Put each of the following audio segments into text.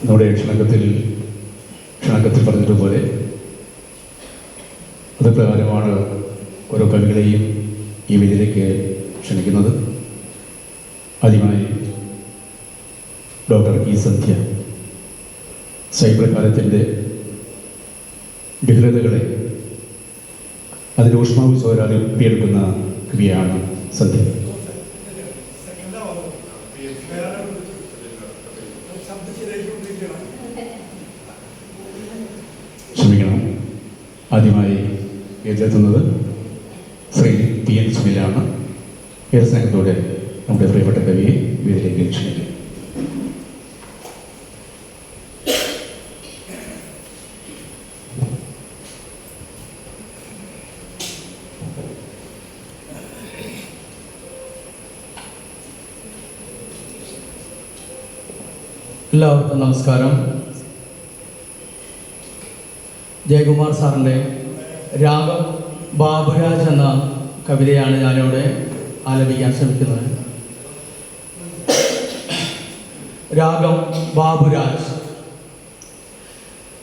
നമ്മുടെ ക്ഷണക്കത്തിൽ പറഞ്ഞതുപോലെ അത് പ്രകാരമാണ് ഓരോ കവികളെയും ഈ വേദിയിലേക്ക് ക്ഷണിക്കുന്നത്. ആദ്യമായി ഡോക്ടർ ഇ സന്ധ്യ സൈബർ കാലത്തിൻ്റെ വിഹ്വലതകളെ അതിൻ്റെ ഊഷ്മാവ് ചോരാതെ ഒപ്പിയെടുക്കുന്ന കവിയാണ് സന്ധ്യ. ക്ഷമിക്കണം. ആദ്യമായി എഴുതുന്നത് ശ്രീ പി എൻ സുനിലാണ്. ഏറെ സ്നേഹത്തോടെ നമ്മുടെ പ്രിയപ്പെട്ട കവിയെ വീട്ടിലേക്ക് ക്ഷണിക്കും. എല്ലാവർക്കും നമസ്കാരം. ജയകുമാർ സാറിൻ്റെ രാഗം ബാബുരാജ് എന്ന കവിതയാണ് ഞാനിവിടെ ആലപിക്കാൻ ശ്രമിക്കുന്നത്. രാഗം ബാബുരാജ്.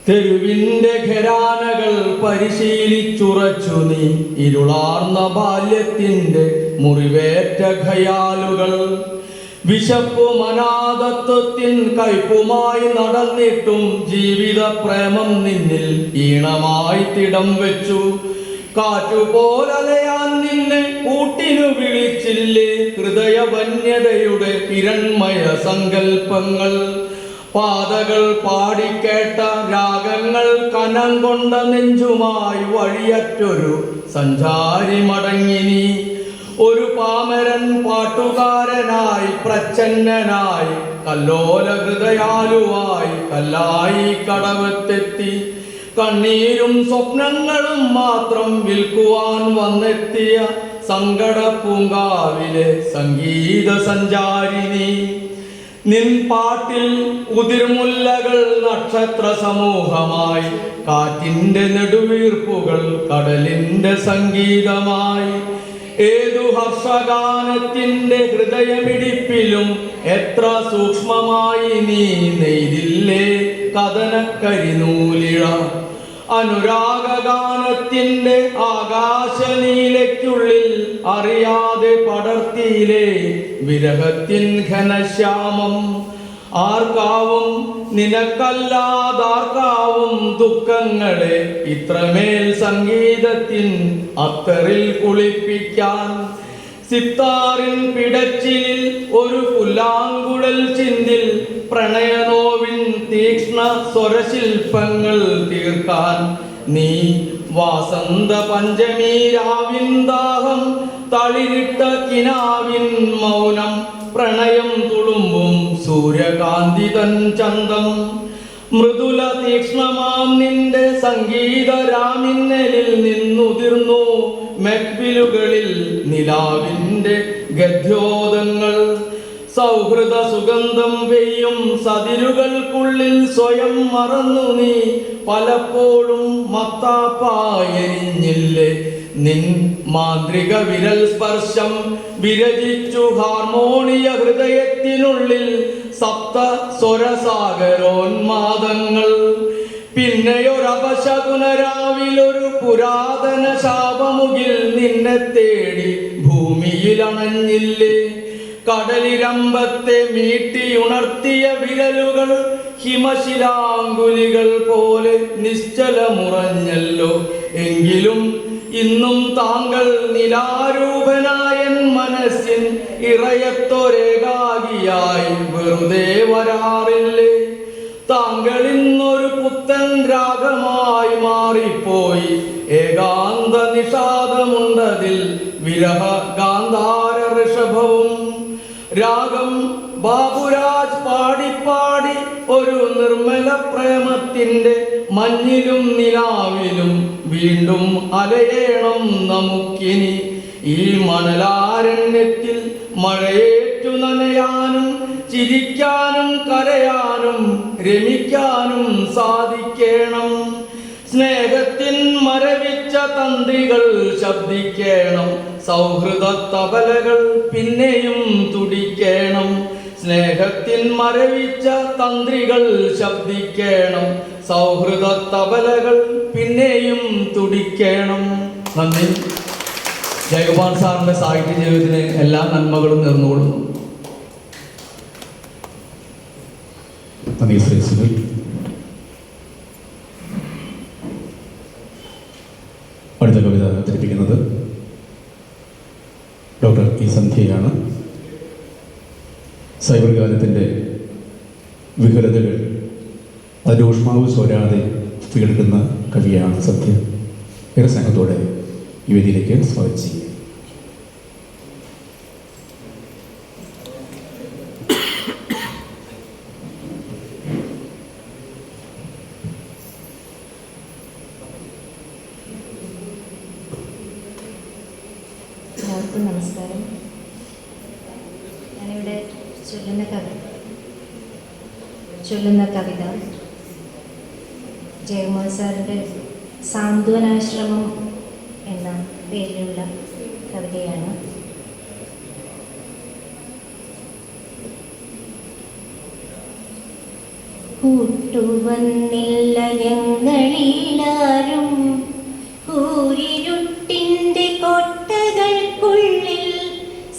തെരുവിൻ്റെ ഘരാനകൾ പരിശീലിച്ചുറച്ചു നീ ഇരുളാർന്ന ബാല്യത്തിൻ്റെ മുറിവേറ്റ ഖയാലുകൾ. വിശപ്പു മനാദത്വത്തിൻ കയ്പുമായി നടന്നിട്ടും ജീവിത പ്രേമം നിന്നിൽ ഈണമായി തിടം വെച്ചു. കാറ്റുപോലലയാൻ നിന്നെ കൂട്ടിനു വിളിച്ചില്ലേ ഹൃദയവന്യതയുടെ കിരൺമയ സങ്കൽപ്പങ്ങൾ. പാതകൾ പാടിക്കേട്ട രാഗങ്ങൾ കനം കൊണ്ട നെഞ്ചുമായി വഴിയറ്റൊരു സഞ്ചാരി മടങ്ങിനി. ഒരു പാമരൻ പാട്ടുകാരനായി പ്രച്ഛന്നനായി കല്ലോല ഹൃദയാലുവായി കല്ലായി കടവത്തെത്തി. കണ്ണീരും സ്വപ്നങ്ങളും മാത്രം വിൽക്കുവാൻ വന്നെത്തിയ സങ്കട പൂങ്കാവിലെ സംഗീത സഞ്ചാരിനി. നിൻ പാട്ടിൽ ഉതിർമുല്ലകൾ നക്ഷത്ര സമൂഹമായി, കാറ്റിൻ്റെ നെടുവീർപ്പുകൾ കടലിൻ്റെ സംഗീതമായി. ഏതു ഹർഷഗാനത്തിൻ്റെ ഹൃദയമിടിപ്പിലും എത്ര സൂക്ഷ്മമായി നീ നെയ്തില്ലേ കഥനക്കരിനൂലിഴ. അനുരാഗഗാനത്തിൻ്റെ ആകാശനീലയ്ക്കുള്ളിൽ അറിയാതെ പടർത്തിയിലെ വിരഹത്തിൻ ഘനശ്യാമം. ആർക്കാവും നിനക്കല്ലാതാർക്കാവും ദുഃഖങ്ങളെ ഇത്രമേൽ സംഗീതത്തിൻ അത്തറിൽ കുളിപ്പിക്കാൻ. സിത്താറിൻ പിടച്ചിലിൽ ഒരു പുല്ലാങ്കുഴൽ ചിന്തിൽ പ്രണയനോവിൻ തീക്ഷ്ണ സ്വരശില്പങ്ങൾ തീർക്കാൻ. നീ വാസന്ത പഞ്ചമി രാവിൻ ദാഹം തളിരിട്ട കിനാവിൻ മൗനം പ്രണയം തുളുമ്പും സൂര്യകാന്തി തൻ ചന്തം. മൃദുല തീക്ഷ്ണമാം നിന്റെ സംഗീത രാമിന്നലിൽ നിന്നുതിർന്നു മെക്വിലുകളിൽ നിലാവിൻ്റെ ഗദ്യോദങ്ങൾ. സൗഹൃദ സുഗന്ധം പെയ്യും സതിരുകൾക്കുള്ളിൽ സ്വയം മറന്നു നീ പലപ്പോഴും മത്താപ്പായെരിഞ്ഞില്ലേ. നിൻ മാന്ത്രിക വിരൽ സ്പർശം വിരചിച്ചു ഹാർമോണിയ ഹൃദയത്തിനുള്ളിൽ സപ്ത സ്വരസാഗരോന്മാദങ്ങൾ. പിന്നെയൊരപശകുനരാവിലൊരു പുരാതന ശാപമുകിൽ നിന്നെ തേടി ഭൂമിയിൽ അണഞ്ഞില്ലേ. കടലിരമ്പത്തെ മീട്ടിയുണർത്തിയ വിരലുകൾ ഹിമശിലാങ്കുലികൾ പോലെ നിശ്ചലമുറഞ്ഞല്ലോ. എങ്കിലും ഇന്നും താങ്കൾ നിലാരൂപനായൻ മനസ്സിൻ ഇറയത്തൊരേകാകിയായി വെറുതെ വരാറില്ലേ. താങ്കൾ ഇന്നൊരു പുത്തൻ രാഗമായി മാറിപ്പോയി. ഏകാന്ത നിഷാദമുണ്ടതിൽ വിരഹ ഗാന്ധാര ഋഷഭവും. രാഗം ബാബുരാജ് പാടിപ്പാടി ഒരു നിർമ്മല പ്രേമത്തിൻ്റെ മഞ്ഞിലും നിലാവിലും വീണ്ടും അലയേണം നമുക്കിനി. ഈ മണലാരണ്യത്തിൽ മഴയേറ്റു നനയാനും ചിരിക്കാനും കരയാനും രമിക്കാനും സാധിക്കണം. സ്നേഹത്തിൻ മരവിച്ച തന്ത്രികൾ ശബ്ദിക്കണം. സൗഹൃദ തബലകൾ പിന്നെയും തുടിക്കണം. സ്നേഹത്തിൻ മരവിച്ച തന്ത്രികൾ ശബ്ദിക്കണം, സൗഹൃദ തബലകൾ പിന്നെയും തുടിക്കണം. നന്ദി. ജയകുമാർ സാറിന്റെ സാഹിത്യ ജീവിതത്തിന് എല്ലാ നന്മകളും നേർന്നുകൊള്ളുന്നു. നന്ദി ശ്രീ സുനിൽ. അടുത്ത കവിത അവതരിപ്പിക്കുന്നത് ഡോക്ടർ ഇ സന്ധ്യയാണ്. സൈബർ കാലത്തിൻ്റെ വിഹുലതകൾ അതിൻ്റെ ഊഷ്മാവ് ചോരാതെ കേൾക്കുന്ന കവിയാണ് സന്ധ്യ. ഏറെ സ്നേഹത്തോടെ ഈ വേദിയിലേക്ക് സ്വാഗതം ചെയ്യും. എല്ലാവർക്കും നമസ്കാരം. ഞാനിവിടെ ചൊല്ലുന്ന കവിത ജയകുമാർ സാറിൻ്റെ സാന്ത്വനാശ്രമം എന്ന പേരിലുള്ള കവിതയാണ്. കൂട്ടുവന്നില്ല ഞങ്ങളിലാരും കൂരിരുട്ടിൻ്റെ കൊട്ടകൾക്കുള്ളിൽ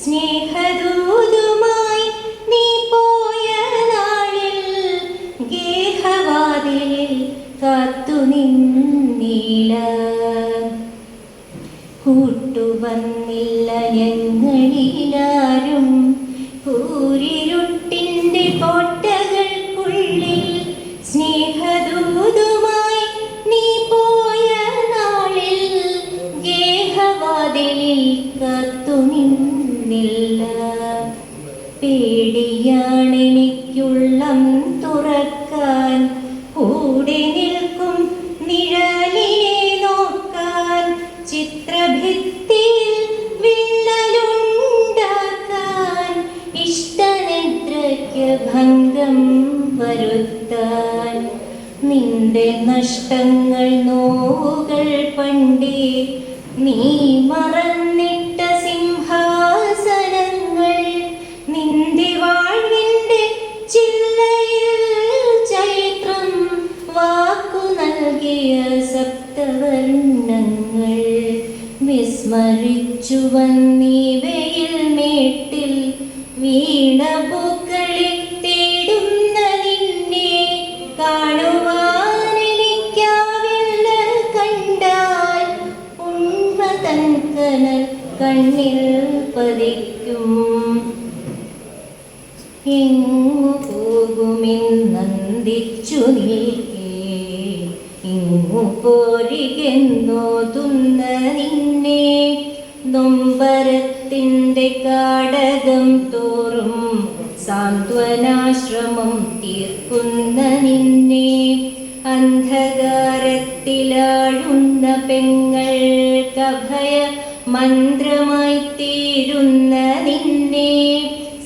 സ്നേഹദൂതുമായി നീ പോയ നാളിൽ ഗേഹവാതിലിൽ കാത്തുനിന്നില്ല. കൂട്ടുവന്നില്ല ഞങ്ങളിലാരും കൂരിരുട്ടിൻ്റെ കൊട്ടകൾക്കുള്ളിൽ സ്നേഹദൂതുമായി നീ പോയ നാളിൽ ഗേഹവാതിലിൽ കാത്തുനിന്നില്ല. പേടിയാണെനിക്കുള്ളം തുറക്കാൻ, കൂടെ നിൽക്കും നിഴലിനെ നോക്കാൻ, ചിത്രഭിത്തിയിൽ വിള്ളലുണ്ടാക്കാൻ, ഇഷ്ടനിദ്രയ്ക്ക് ഭംഗം വരുത്താൻ. നിന്റെ നഷ്ടങ്ങൾ നോവുകൾ പണ്ടേ നീ മറന്നിട്ട സിംഹാസനങ്ങൾ, നിന്റെ വാഴ്വിൻ്റെ ചില്ലയിൽ ചൈത്രം വാക്കു നൽകിയ സപ്തവർണ്ണങ്ങൾ. വിസ്മരിച്ചു വന്നീ വെയിൽ മേട്ടിൽ വീണപൂക്കളെ തേടുന്ന നിന്നെ കാണുവാനെനിക്കാവില്ല. കണ്ടാൽ ഉണ്മ തൻ കനൽ കണ്ണിൽ പതിക്കും. എങ്ങു പോകുമെന്നന്തിച്ചു നിൽക്കേ ഇങ്ങു പോരികെന്നോതുന്ന നിന്നെ, നൊമ്പരത്തിൻ്റെ കാടകം തോറും സാന്ത്വനാശ്രമം തീർക്കുന്ന നിന്നെ, അന്ധകാരത്തിലാഴുന്ന പെങ്ങൾക്കഭയ മന്ത്രമായി തീരുന്ന നിന്നെ,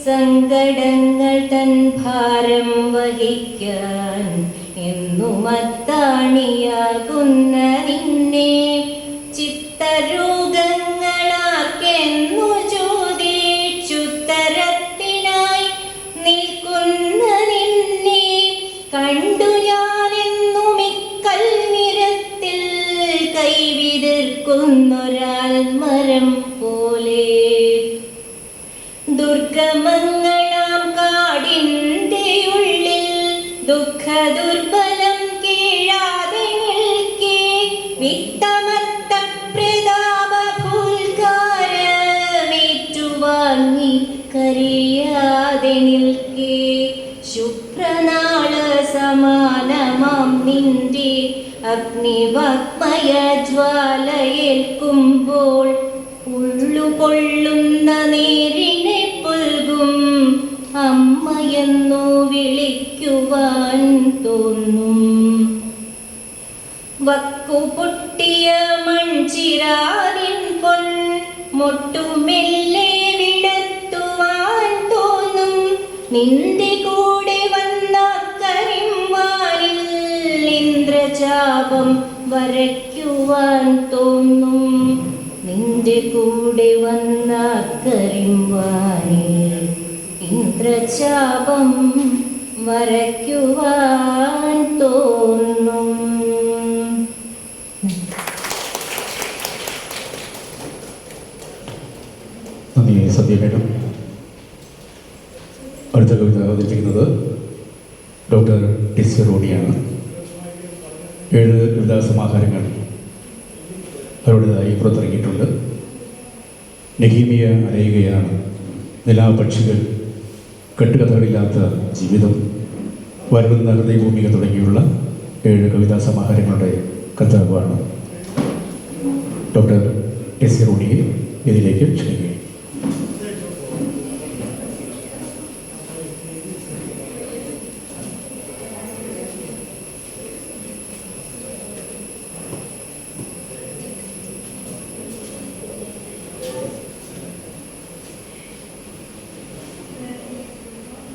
സങ്കടങ്ങൾ തൻ ഭാരം വഹിക്കാൻ എന്നും അത്താണിയാകുന്ന നിന്നെ, ചിത്തരോഗങ്ങളാർക്കെന്നു ചോദിച്ചുത്തരത്തിനായി നിൽക്കുന്ന നിന്നെ, കണ്ടു ഞാനെന്നും ഇക്കൽ നിരത്തിൽ കൈവിതിർക്കുന്നൊരാൽമരം പോലെ. ദുർഗമങ്ങളാം കാടിൻ്റെ ഉള്ളിൽ ദുഃഖദുർബലം കീഴാതെ നിൽക്കേ, വിത്തമത്ത പ്രതാപഭൂൽക്കാരമേറ്റുവാങ്ങി കരയാതെ നിൽക്കേ, ശുഭ്രനാള സമാനമാം നിന്റെ അഗ്നിവാഗ്മയ ജ്വാലയേൽക്കുമ്പോൾ ഉള്ളുകൊള്ളുന്ന നേരിനെ പുൽകും അമ്മയെന്നു വിളിക്കുവാൻ തോന്നും. വക്കുപൊട്ടിയ മൺചിരാതിൻ പൊൻ മൊട്ടുമെല്ലെ വിടത്തുവാൻ തോന്നും. നിന്റെ കൂടെ വന്ന കരിമ്പാനിൽ ഇന്ദ്രചാപം വരയ്ക്കുവാൻ തോന്നും. നിന്റെ കൂടെ വന്ന കരിമ്പാനിൽ ഇന്ദ്രചാപം വരയ്ക്കുവാൻ തോന്നും. നന്ദി സദ്യ മേഡം. അടുത്ത കവിത അവതരിപ്പിക്കുന്നത് ഡോക്ടർ ടിസ് റോണിയാണ്. 7 കവിതാ സമാഹാരങ്ങൾ അവരുടേതായി പുറത്തിറങ്ങിയിട്ടുണ്ട്. നഹീമിയ അലയുകയാണ്, നിലാപക്ഷികൾ, കെട്ടുകഥകളില്ലാത്ത ജീവിതം, വരുന്ന ഹൃദയഭൂമിക തുടങ്ങിയുള്ള 7 കവിതാ സമാഹാരങ്ങളുടെ കർത്താവാണ് ഡോക്ടർ ടിസ് റോണിയെ ഇതിലേക്ക് ക്ഷണിക്കുക.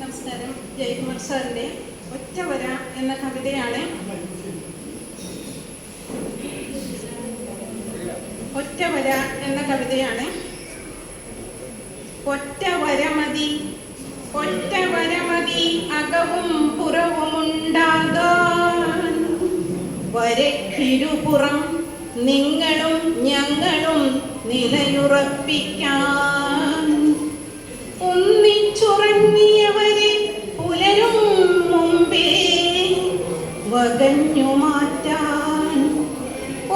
നമസ്കാരം. ജയകുമാർ സാറിൻ്റെ ഒറ്റവര എന്ന കവിതയാണ്. ഒറ്റവര എന്ന കവിതയാണ്. ഒറ്റവരമതി, ഒറ്റവരമതി അകവും പുറവുമുണ്ടാകാൻ, വരക്കിരുപുറം നിങ്ങളും ഞങ്ങളും നിലയുറപ്പിക്കാൻ, ഒന്നിച്ചുറങ്ങിയവരെ പുലരും മുമ്പേ വകഞ്ഞു മാറ്റാൻ,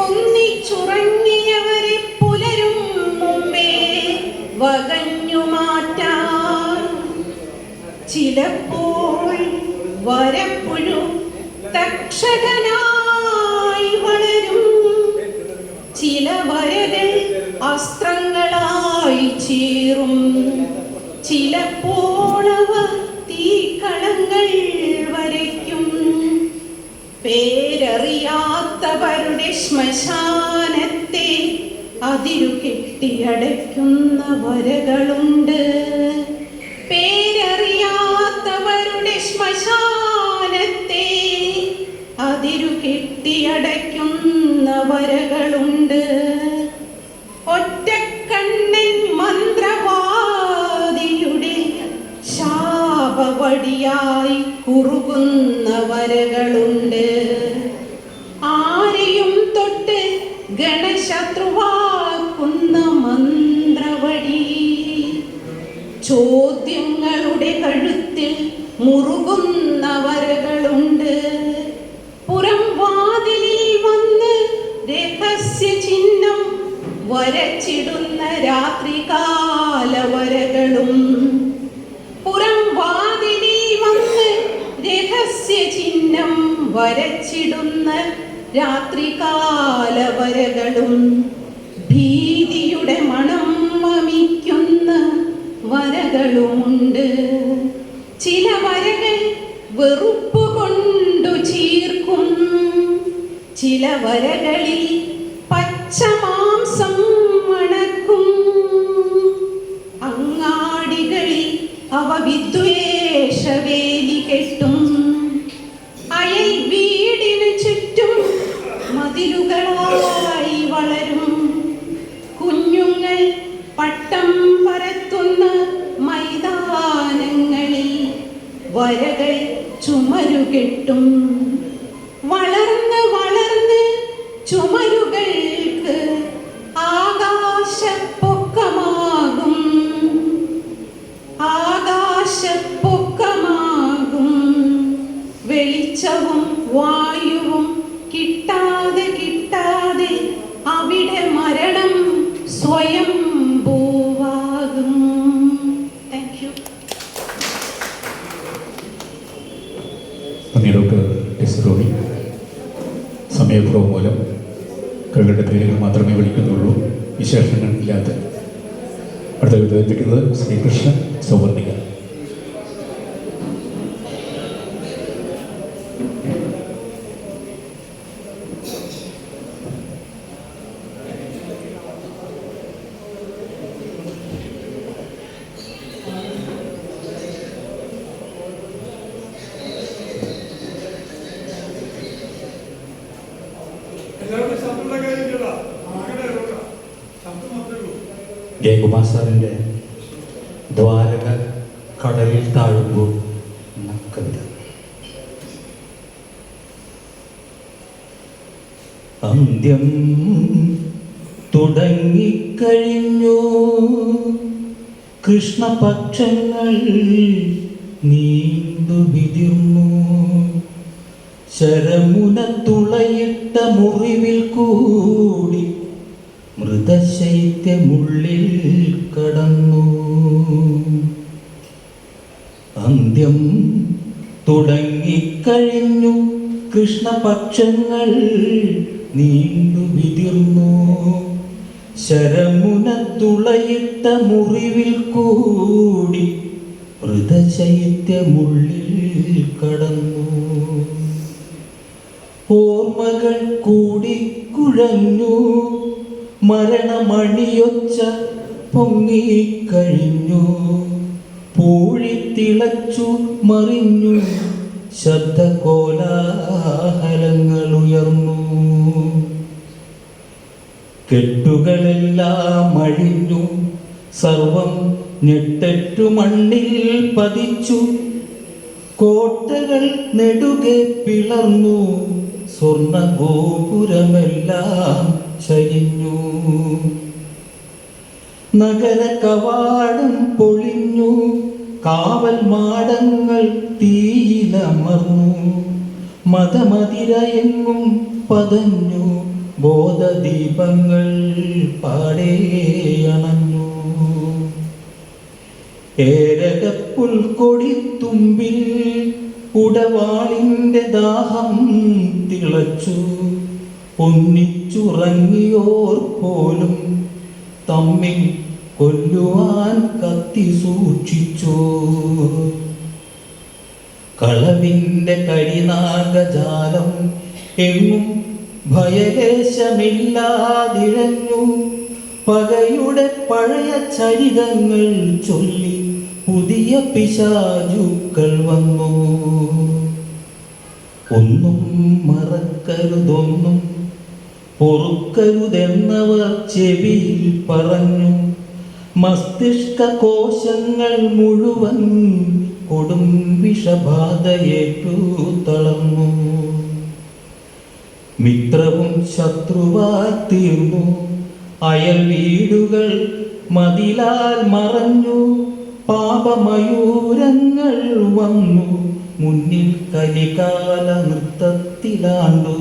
ഒന്നിച്ചുറങ്ങിയവരെ പുലരും മുമ്പേ വകഞ്ഞു മാറ്റാൻ, ചിലപ്പോൾ വരപ്പുഴു തക്ഷകനായി വളരും, ചില വരകൾ അസ്ത്രങ്ങളായി ചീറും, ചിലപ്പോളവ തീക്കളങ്ങൾ വരയ്ക്കും. പേരറിയാത്തവരുടെ ശ്മശാനത്തെ അതിരു കെട്ടിയടയ്ക്കുന്ന വരകളുണ്ട്. പേരറിയാത്തവരുടെ ശ്മശാനത്തെ അതിരു കെട്ടിയടയ്ക്കുന്ന വരകളുണ്ട്. ഒറ്റക്കണ്ണൻ മന്ത്രവാദിയുടെ ശാപവടിയായി കുറുകുന്ന വരകളുണ്ട്. ആരെയും തൊട്ട് ഗണശത്രുവാക്കുന്ന മന്ത്രവടി, ചോദ്യങ്ങളുടെ കഴുത്തിൽ മുറുകുന്ന വരകളുണ്ട്. പുറം വാതിലിൽ വന്ന് രഹസ്യ ചിഹ്നം വരച്ചിടുന്ന രാത്രികാല വരകളും, പുറം വാതിലിൽ വന്ന് രഹസ്യ ചിഹ്നം വരച്ചിടുന്ന രാത്രികാല വരകളും, ഭീതിയുടെ മണം വമിക്കുന്ന വരകളുമുണ്ട്. ചില വരകൾ വെറുപ്പ് കൊണ്ടു ചീർക്കും, ചില വരകളിൽ പച്ചമാംസം മണക്കും. അങ്ങാടികളിൽ അവ വിദ്വേഷവേലി കെട്ടും, അയൽ വീടിന് ചുറ്റും മതിലുകളായി വളരും. കുഞ്ഞുങ്ങൾ പട്ടം പരത്തുന്ന മൈതാനങ്ങളിൽ വരകൾ ചുമരുകെട്ടും. വളർന്ന് വളർന്ന് ചുമരുകൾക്ക് ആകാശപ്പൊക്കമാകും, ആകാശപ്പൊക്കമാകും. വെളിച്ചവും വായുവും കിട്ടാതെ കിട്ടാതെ അവിടെ മരണം സ്വയം ഭൂവാകും. Thank you. നന്ദി ഡോക്ടർ ടിസ് റോണി. സമയക്കുറവ് മൂലം കവികളുടെ പേരുകൾ മാത്രമേ വിളിക്കുന്നുള്ളൂ, വിശേഷങ്ങൾ ഇല്ലാത്ത. അടുത്ത കവിത അവതരിപ്പിക്കുന്നത് ശ്രീകൃഷ്ണ സൗവർണിക. ജയകുമാർ സാറിൻ്റെ ദ്വാരക കടലിൽ താഴുമ്പോൾ എന്ന കവിത. അന്ത്യം തുടങ്ങിക്കഴിഞ്ഞു, കൃഷ്ണപക്ഷങ്ങൾ നീണ്ടു വിതിർന്നു, ശരമുന തുളയിട്ട മുറിവിൽ കൂടി മൃതശൈത്യമുള്ളിൽ കടന്നു. അന്ത്യം തുടങ്ങിക്കഴിഞ്ഞു, കൃഷ്ണപക്ഷങ്ങൾ നീണ്ടു വിതിർന്നു, ശരമുന തുളയിട്ട മുറിവിൽ കൂടി മൃതശൈത്യമുള്ളിൽ കടന്നു. ഓർമ്മകൾ കൂടിക്കുഴഞ്ഞു, മരണമണിയൊച്ച പൊങ്ങിക്കഴിഞ്ഞു, പൂഴിത്തിളച്ചു മറിഞ്ഞു, ശബ്ദകോലാഹലങ്ങൾ ഉയർന്നു. കെട്ടുകളെല്ലാം അഴിഞ്ഞു, സർവം ഞെട്ടറ്റു മണ്ണിൽ പതിച്ചു, കോട്ടകൾ നെടുകെ പിളർന്നു, സ്വർണ്ണ ഗോപുരമെല്ലാം ചരിഞ്ഞു. നഗര കവാടം പൊളിഞ്ഞു, കാവൽ മാടങ്ങൾ തീയിലമർന്നു, മതമതിരയെങ്ങും പതഞ്ഞു, ബോധദീപങ്ങൾ പാടേയണഞ്ഞു. ഏരകപ്പുൽക്കൊടിത്തുമ്പിൽ ഉടവാളിൻ്റെ ദാഹം തിളച്ചു, ഒന്നിച്ചുറങ്ങിയോർ പോലും തമ്മിൽ കൊല്ലുവാൻ കത്തി സൂക്ഷിച്ചു. കളവിൻ്റെ കരിനാഗജാലം എങ്ങും ഭയലേശമില്ലാതിഴഞ്ഞു, പകയുടെ പഴയ ചരിതങ്ങൾ ചൊല്ലി പുതിയ പിശാചുക്കൾ വന്നു. ഒന്നും മറക്കരുതൊന്നും പൊറുക്കരുതെന്നവർ ചെവിയിൽ പറഞ്ഞു, മസ്തിഷ്ക കോശങ്ങൾ മുഴുവൻ കൊടും വിഷബാധയേറ്റു തളർന്നു. മിത്രവും ശത്രുവായി തീർന്നു, അയൽ വീടുകൾ മതിലാൽ മറഞ്ഞു, പാപമയൂരങ്ങൾ വന്നു, മുന്നിൽ കലികാല നൃത്തത്തിലാണ്ടു.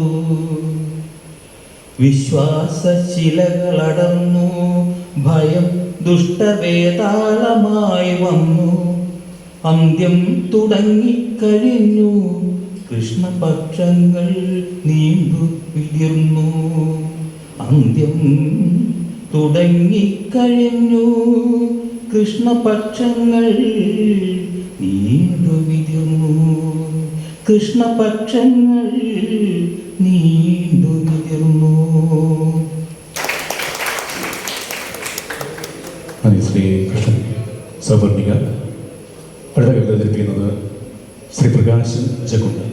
വിശ്വാസശിലകളടർന്നു, ഭയം ദുഷ്ടവേതാളമായി വന്നു, അന്ത്യം തുടങ്ങിക്കഴിഞ്ഞു, കൃഷ്ണപക്ഷങ്ങൾ നീണ്ടു വിതിർന്നു. അന്ത്യം തുടങ്ങിക്കഴിഞ്ഞു, കൃഷ്ണപക്ഷങ്ങൾ നീണ്ടു വിതിർന്നു, കൃഷ്ണപക്ഷങ്ങൾ നീണ്ടു വിതിർന്നു. ശ്രീ കൃഷ്ണൻ സവർണിക. അടുത്ത കവിത അവതരിപ്പിക്കുന്നത് ശ്രീ പ്രകാശ് ജഗുണ്ട്.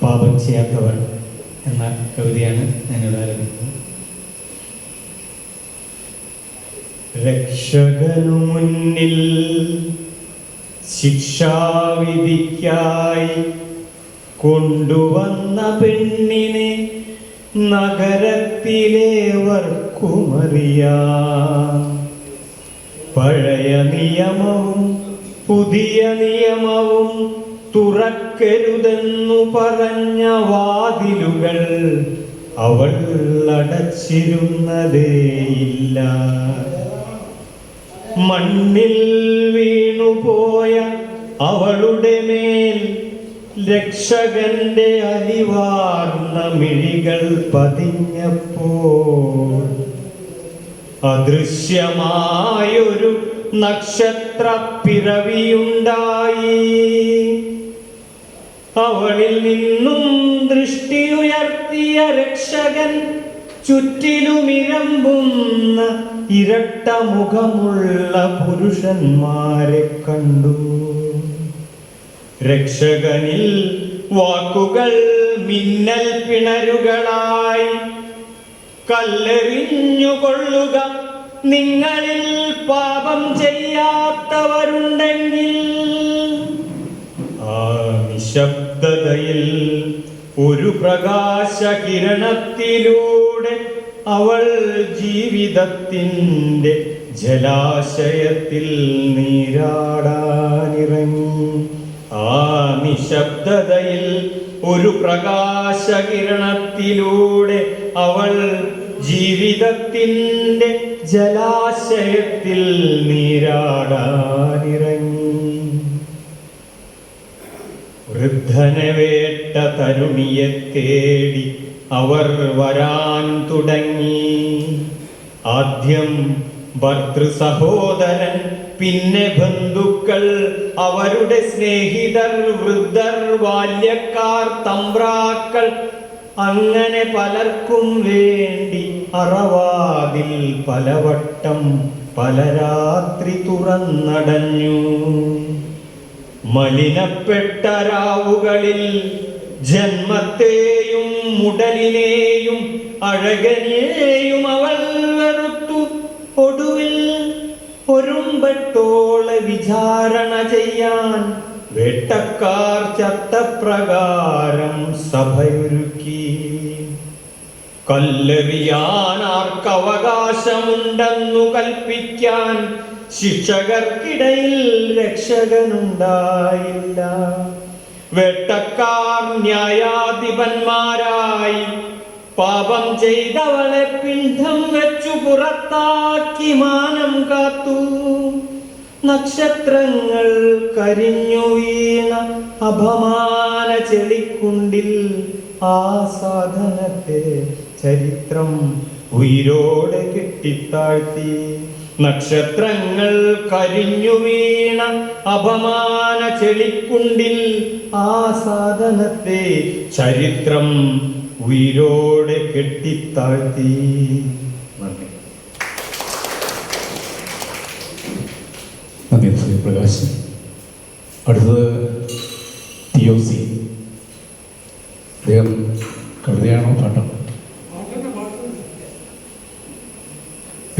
പാപം ചെയ്യാത്തവർ എന്ന കവിതയാണ് ഞാനിവിടെ ആരംഭിക്കുന്നത്. രക്ഷകനു മുന്നിൽ ശിക്ഷാവിധിക്കായി കൊണ്ടുവന്ന പെണ്ണിനെ നഗരത്തിലേവർക്കുമറിയാം. പഴയ നിയമവും പുതിയ നിയമവും തുറക്കരുതെന്നു പറഞ്ഞ വാതിലുകൾ അവൾ അടച്ചിരുന്നതേയില്ല. മണ്ണിൽ വീണുപോയ അവളുടെ മേൽ രക്ഷകന്റെ അലിവാർന്ന മിഴികൾ പതിഞ്ഞപ്പോൾ അദൃശ്യമായൊരു നക്ഷത്രപ്പിറവിയുണ്ടായി. അവളിൽ നിന്നും ദൃഷ്ടിയുയർത്തിയ രക്ഷകൻ ചുറ്റിലുമിരമ്പുന്ന ഇരട്ട മുഖമുള്ള പുരുഷന്മാരെ കണ്ടു. രക്ഷകനിൽ വാക്കുകൾ മിന്നൽ പിണരുകളായി. കല്ലെറിഞ്ഞുകൊള്ളുക നിങ്ങളിൽ പാപം ചെയ്യാത്തവരുണ്ടെങ്കിൽ. ആ നിശബ്ദതയിൽ ഒരു പ്രകാശകിരണത്തിലൂടെ അവൾ ജീവിതത്തിൻ്റെ ജലാശയത്തിൽ നീരാടാനിറങ്ങി. ആ നിശബ്ദതയിൽ ഒരു പ്രകാശകിരണത്തിലൂടെ അവൾ ജീവിതത്തിൻ്റെ ജലാശയത്തിൽ നീരാടാനിറങ്ങി. വൃദ്ധനെ വേട്ട തരുണിയെ തേടി അവർ വരാൻ തുടങ്ങി. ആദ്യം ഭർതൃ സഹോദരൻ, പിന്നെ ബന്ധുക്കൾ, അവരുടെ സ്നേഹിതർ, വൃദ്ധർ, ബാല്യക്കാർ, തമ്പ്രാക്കൾ, അങ്ങനെ പലർക്കും വേണ്ടി അറവാതിൽ പലവട്ടം പല രാത്രി തുറന്നടഞ്ഞു. മലിനപ്പെട്ട രാവുകളിൽ ജന്മത്തെയും മുടലിനെയും അഴകനെയും അവൾ വെറുത്തു. ഒടുവിൽ ഒരുമ്പെട്ടോളെ വിചാരണ ചെയ്യാൻ വേട്ടക്കാർ ചട്ടപ്രകാരം സഭയൊരുക്കി. കല്ലെറിയാൻ ആർക്കവകാശമുണ്ടെന്നു കൽപ്പിക്കാൻ ശിക്ഷകർക്കിടയിൽ രക്ഷകനുണ്ടായില്ല. വേട്ടക്കാർ ന്യായാധിപന്മാരായി പാപം ചെയ്തവളെ പിണ്ഡം വെച്ചു പുറത്താക്കി മാനം കാത്തു. നക്ഷത്രങ്ങൾ കരിഞ്ഞു വീണ അപമാന ചെളിക്കുണ്ടിൽ ആ സാധനത്തെ ചരിത്രം ഉയിരോടെ കെട്ടിത്താഴ്ത്തി. നക്ഷത്രങ്ങൾ കരിഞ്ഞു വീണ അപമാന ചെളിക്കുണ്ടിൽ ആ സാധനത്തെ ചരിത്രം ഉയിരോടെ കെട്ടിത്താഴ്ത്തി. നന്ദി. നന്ദി ശ്രീ പ്രകാശ്. അടുത്തത് തിയോസി. അദ്ദേഹം കവിതയാണോ പാട്ടാണോ?